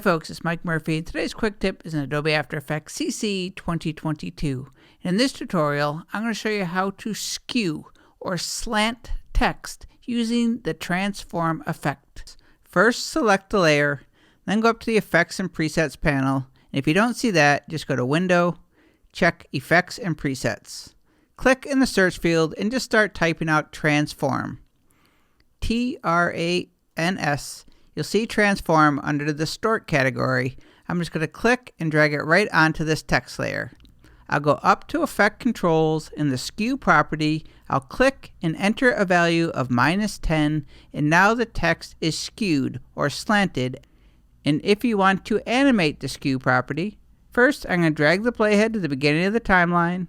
Hi folks, it's Mike Murphy, and today's quick tip is in Adobe After Effects CC 2022. And in this tutorial, I'm going to show you how to skew or slant text using the transform effect. First, select the layer, then go up to the Effects and Presets panel. And if you don't see that, just go to Window, check Effects and Presets. Click in the search field and just start typing out transform. T-R-A-N-S. You'll see transform under the distort category. I'm just going to click and drag it right onto this text layer. I'll go up to Effect Controls in the Skew property. I'll click and enter a value of -10, and now the text is skewed or slanted. And if you want to animate the Skew property, first I'm going to drag the playhead to the beginning of the timeline.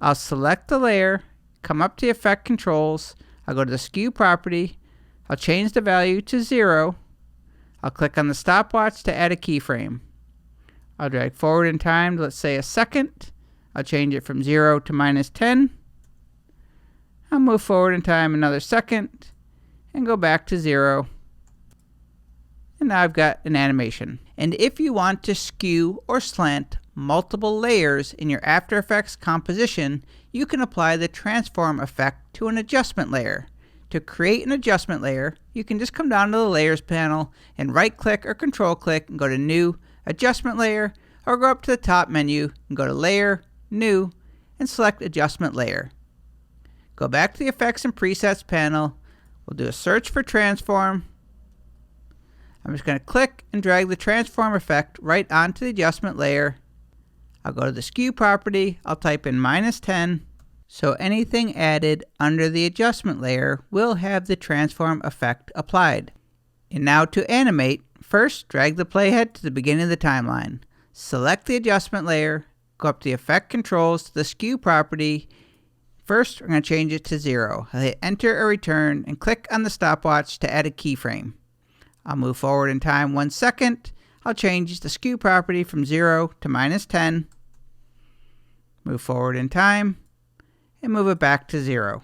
I'll select the layer, come up to Effect Controls. I'll go to the Skew property. I'll change the value to 0. I'll click on the stopwatch to add a keyframe. I'll drag forward in time to, let's say, a second. I'll change it from 0 to -10. I'll move forward in time another second and go back to 0. And now I've got an animation. And if you want to skew or slant multiple layers in your After Effects composition, you can apply the transform effect to an adjustment layer. To create an adjustment layer, you can just come down to the Layers panel and right-click or Control-click and go to New, Adjustment Layer, or go up to the top menu and go to Layer, New, and select Adjustment Layer. Go back to the Effects and Presets panel. We'll do a search for Transform. I'm just going to click and drag the Transform effect right onto the adjustment layer. I'll go to the Skew property. I'll type in -10. So anything added under the adjustment layer will have the transform effect applied. And now to animate, first drag the playhead to the beginning of the timeline. Select the adjustment layer, go up to the Effect Controls to the Skew property. First, we're going to change it to 0. I'll hit Enter or Return and click on the stopwatch to add a keyframe. I'll move forward in time 1 second. I'll change the Skew property from 0 to -10. Move forward in time and move it back to 0.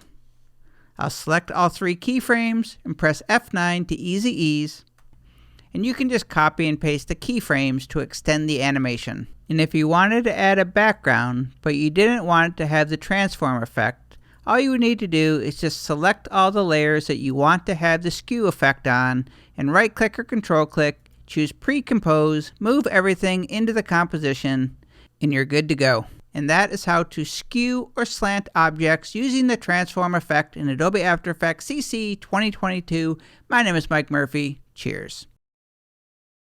I'll select all 3 keyframes and press F9 to easy ease. And you can just copy and paste the keyframes to extend the animation. And if you wanted to add a background, but you didn't want it to have the transform effect, all you would need to do is just select all the layers that you want to have the skew effect on, and right-click or Control-click, choose Precompose, move everything into the composition, and you're good to go. And that is how to skew or slant objects using the transform effect in Adobe After Effects CC 2022. My name is Mike Murphy. Cheers.